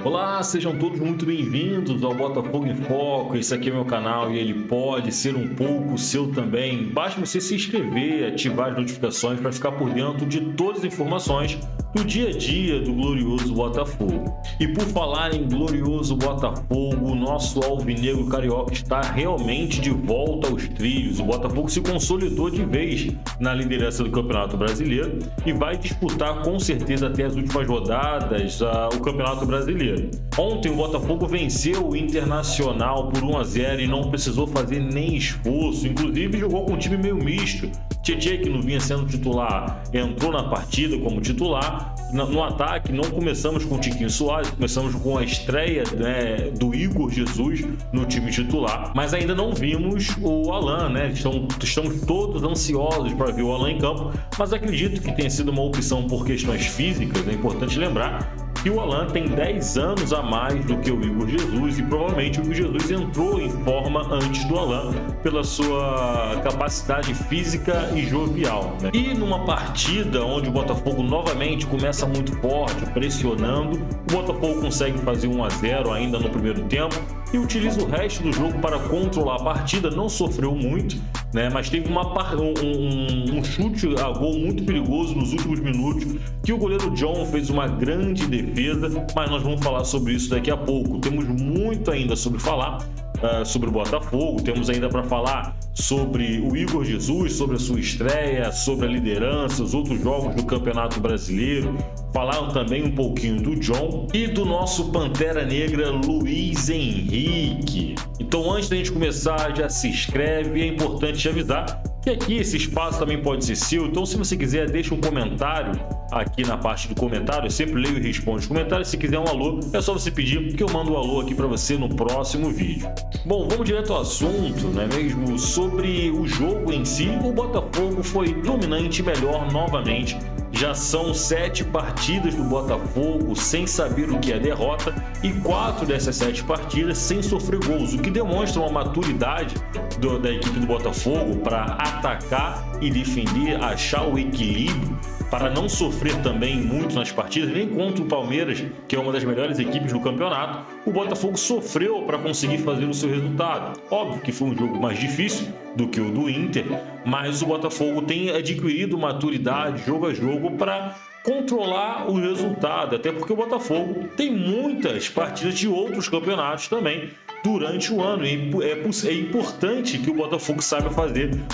Olá, sejam todos muito bem-vindos ao Botafogo em Foco. Esse aqui é meu canal e ele pode ser um pouco seu também. Basta você se inscrever, ativar as notificações para ficar por dentro de todas as informações do dia a dia do glorioso Botafogo. E por falar em glorioso Botafogo, o nosso alvinegro carioca está realmente de volta aos trilhos. O Botafogo se consolidou de vez na liderança do Campeonato Brasileiro e vai disputar com certeza até as últimas rodadas o Campeonato Brasileiro. Ontem o Botafogo venceu o Internacional por 1-0 e não precisou fazer nem esforço, inclusive jogou com um time meio misto. Tietê, que não vinha sendo titular, entrou na partida como titular. No ataque não começamos com o Tiquinho Soares, começamos com a estreia do Igor Jesus no time titular, mas ainda não vimos o Alan, estamos todos ansiosos para ver o Alan em campo, mas acredito que tenha sido uma opção por questões físicas. É importante lembrar que o Alan tem 10 anos a mais do que o Igor Jesus e provavelmente o Igor Jesus entrou em forma antes do Alan pela sua capacidade física e jovial, E numa partida onde o Botafogo novamente começa muito forte, pressionando, o Botafogo consegue fazer 1-0 ainda no primeiro tempo e utiliza o resto do jogo para controlar a partida. Não sofreu muito, mas teve um chute a gol muito perigoso nos últimos minutos que o goleiro John fez uma grande defesa, mas nós vamos falar sobre isso daqui a pouco. Temos muito ainda sobre falar sobre o Botafogo, temos ainda para falar sobre o Igor Jesus, sobre a sua estreia, sobre a liderança, os outros jogos do Campeonato Brasileiro, falar também um pouquinho do John e do nosso Pantera Negra Luiz Henrique. Então, antes da gente começar, já se inscreve. É importante te avisar que aqui esse espaço também pode ser seu, então se você quiser, deixa um comentário aqui na parte do comentário. Eu sempre leio e respondo os comentários. Se quiser um alô, é só você pedir que eu mando um alô aqui para você no próximo vídeo. Bom, vamos direto ao assunto, não é mesmo? Sobre o jogo em si, o Botafogo foi dominante e melhor novamente. Já são 7 partidas do Botafogo sem saber o que é derrota e 4 dessas 7 partidas sem sofrer gols, o que demonstra uma maturidade da equipe do Botafogo para atacar e defender, achar o equilíbrio, para não sofrer também muito nas partidas, nem contra o Palmeiras, que é uma das melhores equipes do campeonato. O Botafogo sofreu para conseguir fazer o seu resultado. Óbvio que foi um jogo mais difícil do que o do Inter, mas o Botafogo tem adquirido maturidade, jogo a jogo, para controlar o resultado, até porque o Botafogo tem muitas partidas de outros campeonatos também durante o ano, e é importante que o Botafogo saiba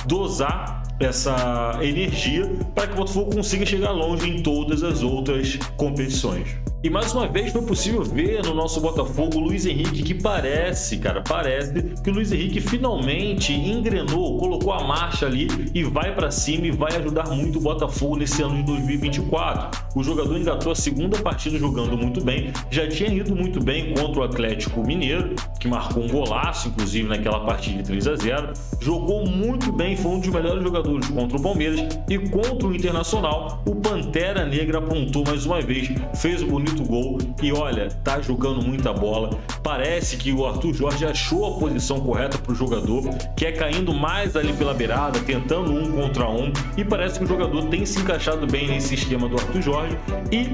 dosar essa energia para que o Botafogo consiga chegar longe em todas as outras competições. E mais uma vez foi possível ver no nosso Botafogo o Luiz Henrique, que parece que o Luiz Henrique finalmente engrenou, colocou a marcha ali e vai para cima e vai ajudar muito o Botafogo nesse ano de 2024. O jogador engatou a segunda partida jogando muito bem, já tinha ido muito bem contra o Atlético Mineiro, que marcou um golaço, inclusive, naquela partida de 3-0. Jogou muito bem, foi um dos melhores jogadores contra o Palmeiras, e contra o Internacional, o Pantera Negra apontou mais uma vez, fez o bonito gol e olha, tá jogando muita bola. Parece que o Arthur Jorge achou a posição correta para o jogador, que é caindo mais ali pela beirada, tentando 1 contra 1, e parece que o jogador tem se encaixado bem nesse esquema do Arthur Jorge e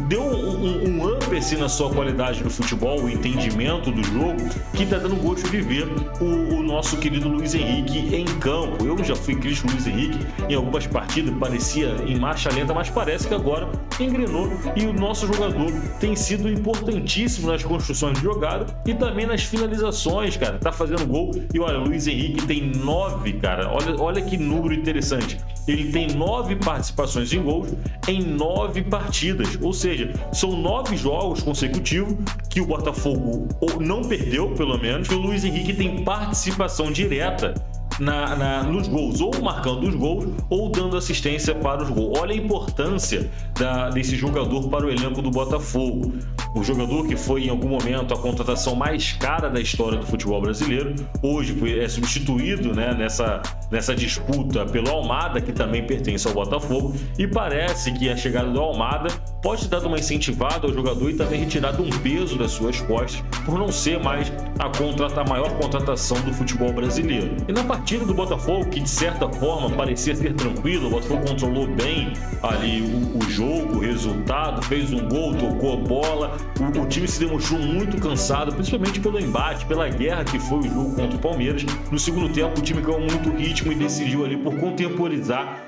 deu um up assim na sua qualidade do futebol, o entendimento do jogo, que tá dando gosto de ver o nosso querido Luiz Henrique em campo. Eu já fui crítico do Luiz Henrique em algumas partidas, parecia em marcha lenta, mas parece que agora engrenou e o nosso jogador tem sido importantíssimo nas construções de jogada e também nas finalizações, cara. Tá fazendo gol e olha, o Luiz Henrique tem 9, cara. Olha que número interessante. Ele tem 9 participações em gols em 9 partidas, ou seja, são 9 jogos consecutivos que o Botafogo não perdeu, pelo menos, que o Luiz Henrique tem participação direta nos gols, ou marcando os gols ou dando assistência para os gols. Olha a importância desse jogador para o elenco do Botafogo. O jogador que foi em algum momento a contratação mais cara da história do futebol brasileiro, hoje é substituído nessa disputa pelo Almada, que também pertence ao Botafogo, e parece que a chegada do Almada pode ter dado uma incentivada ao jogador e também retirado um peso das suas costas por não ser mais a maior contratação do futebol brasileiro. E na partida do Botafogo, que de certa forma parecia ser tranquilo, o Botafogo controlou bem ali o jogo, o resultado, fez um gol, tocou a bola, O time se demonstrou muito cansado, principalmente pelo embate, pela guerra que foi o jogo contra o Palmeiras. No segundo tempo, o time ganhou muito ritmo e decidiu ali por contemporizar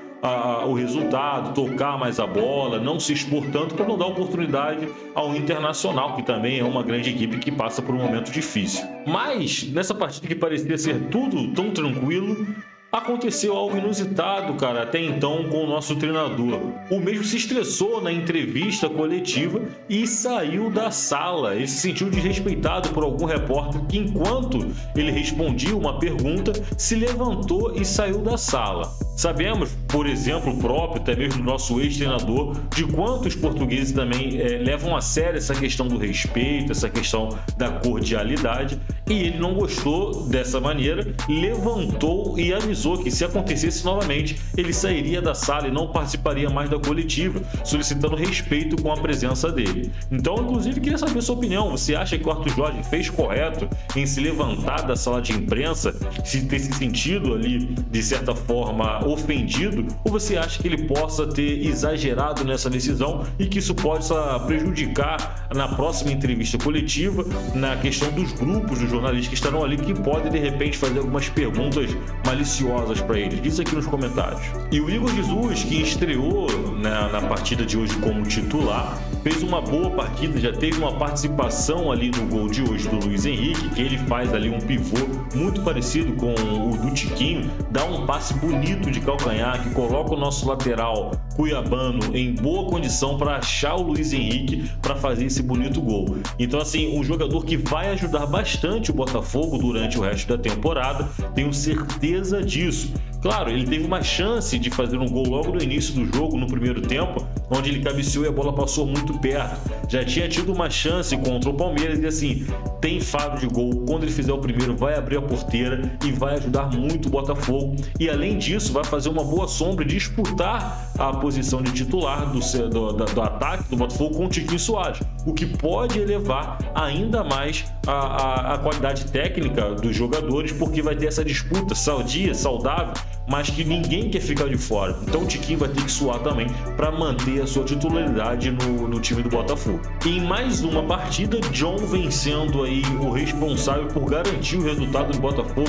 o resultado, tocar mais a bola, não se expor tanto para não dar oportunidade ao Internacional, que também é uma grande equipe que passa por um momento difícil. Mas nessa partida que parecia ser tudo tão tranquilo, aconteceu algo inusitado, cara, até então com o nosso treinador. O mesmo se estressou na entrevista coletiva e saiu da sala. Ele se sentiu desrespeitado por algum repórter que, enquanto ele respondia uma pergunta, se levantou e saiu da sala. Sabemos, por exemplo, próprio, até mesmo do nosso ex-treinador, de quanto os portugueses também levam a sério essa questão do respeito, essa questão da cordialidade, e ele não gostou dessa maneira, levantou e avisou que se acontecesse novamente, ele sairia da sala e não participaria mais da coletiva, solicitando respeito com a presença dele. Então, inclusive, queria saber a sua opinião. Você acha que o Arthur Jorge fez correto em se levantar da sala de imprensa, se ter se sentido ali, de certa forma, ofendido? Ou você acha que ele possa ter exagerado nessa decisão e que isso possa prejudicar na próxima entrevista coletiva, na questão dos grupos dos jornalistas que estarão ali, que podem, de repente, fazer algumas perguntas maliciosas para ele? Diz aqui nos comentários. E o Igor Jesus, que estreou na partida de hoje como titular, fez uma boa partida, já teve uma participação ali no gol de hoje do Luiz Henrique, que ele faz ali um pivô muito parecido com o do Tiquinho, dá um passe bonito de calcanhar, que coloca o nosso lateral cuiabano em boa condição para achar o Luiz Henrique para fazer esse bonito gol. Então, assim, um jogador que vai ajudar bastante o Botafogo durante o resto da temporada, tenho certeza disso. Claro, ele teve uma chance de fazer um gol logo no início do jogo, no primeiro tempo, onde ele cabeceou e a bola passou muito perto. Já tinha tido uma chance contra o Palmeiras e, assim, tem faro de gol. Quando ele fizer o primeiro, vai abrir a porteira e vai ajudar muito o Botafogo. E, além disso, vai fazer uma boa sombra e disputar a posição de titular do ataque do Botafogo com o Tiquinho Soares, o que pode elevar ainda mais a qualidade técnica dos jogadores, porque vai ter essa disputa sadia, saudável, mas que ninguém quer ficar de fora. Então o Tiquinho vai ter que suar também para manter a sua titularidade no time do Botafogo. E em mais uma partida, John vencendo aí o responsável por garantir o resultado do Botafogo.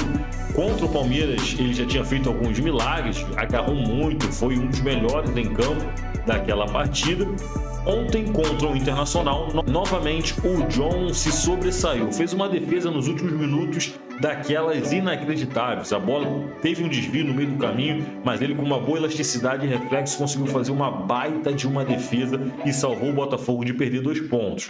Contra o Palmeiras, ele já tinha feito alguns milagres, agarrou muito, foi um dos melhores em campo daquela partida. Ontem, contra o Internacional, novamente o John se sobressaiu, fez uma defesa nos últimos minutos daquelas inacreditáveis. A bola teve um desvio no meio do caminho, mas ele, com uma boa elasticidade e reflexo, conseguiu fazer uma baita de uma defesa e salvou o Botafogo de perder 2 pontos.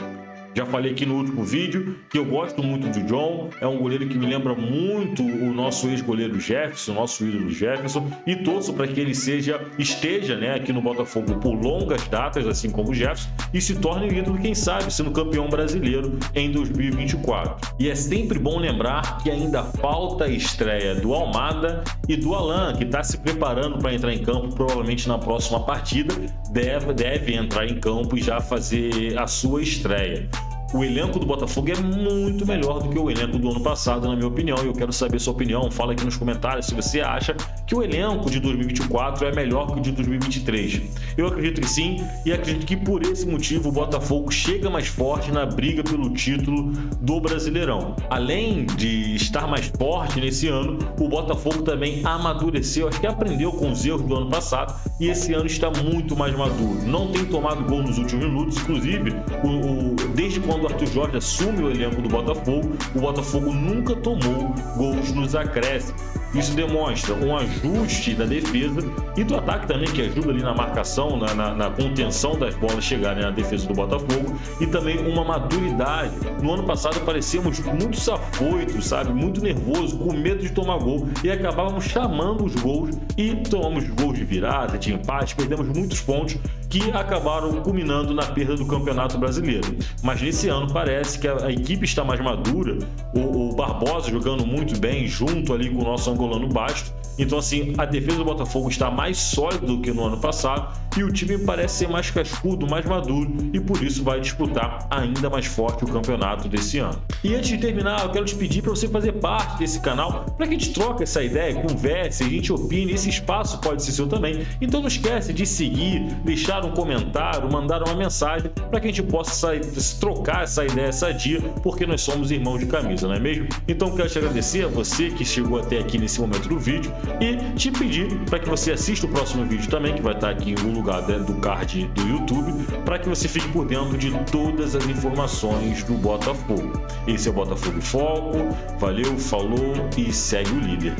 Já falei aqui no último vídeo que eu gosto muito do John, é um goleiro que me lembra muito o nosso ex-goleiro Jefferson, nosso ídolo Jefferson, e torço para que ele esteja, né, aqui no Botafogo por longas datas, assim como o Jefferson, e se torne ídolo, quem sabe, sendo campeão brasileiro em 2024. E é sempre bom lembrar que ainda falta a estreia do Almada e do Alan, que está se preparando para entrar em campo, provavelmente na próxima partida, deve entrar em campo e já fazer a sua estreia. O elenco do Botafogo é muito melhor do que o elenco do ano passado, na minha opinião, e eu quero saber sua opinião. Fala aqui nos comentários se você acha que o elenco de 2024 é melhor que o de 2023. Eu acredito que sim, e acredito que por esse motivo o Botafogo chega mais forte na briga pelo título do Brasileirão. Além de estar mais forte nesse ano, o Botafogo também amadureceu, acho que aprendeu com os erros do ano passado, e esse ano está muito mais maduro. Não tem tomado gol nos últimos minutos, inclusive, desde quando o Arthur Jorge assume o elenco do Botafogo, o Botafogo nunca tomou gols nos acréscimos. Isso demonstra um ajuste da defesa e do ataque também, que ajuda ali na marcação, na contenção das bolas chegarem na defesa do Botafogo, e também uma maturidade. No ano passado parecíamos muito safoitos, sabe? Muito nervoso, com medo de tomar gol, e acabávamos chamando os gols e tomamos gols de virada, de empate, perdemos muitos pontos que acabaram culminando na perda do Campeonato Brasileiro. Mas nesse ano parece que a equipe está mais madura, o Barbosa jogando muito bem junto ali com o nosso angolano Basto, Então, assim, a defesa do Botafogo está mais sólida do que no ano passado e o time parece ser mais cascudo, mais maduro e por isso vai disputar ainda mais forte o campeonato desse ano. E antes de terminar, eu quero te pedir para você fazer parte desse canal para que a gente troque essa ideia, converse, a gente opine, esse espaço pode ser seu também. Então não esquece de seguir, deixar um comentário, mandar uma mensagem para que a gente possa trocar essa ideia sadia, porque nós somos irmãos de camisa, não é mesmo? Então quero te agradecer a você que chegou até aqui nesse momento do vídeo e te pedir para que você assista o próximo vídeo também, que vai estar aqui no lugar do card do YouTube, para que você fique por dentro de todas as informações do Botafogo. Esse é o Botafogo em Foco, valeu, falou e segue o líder.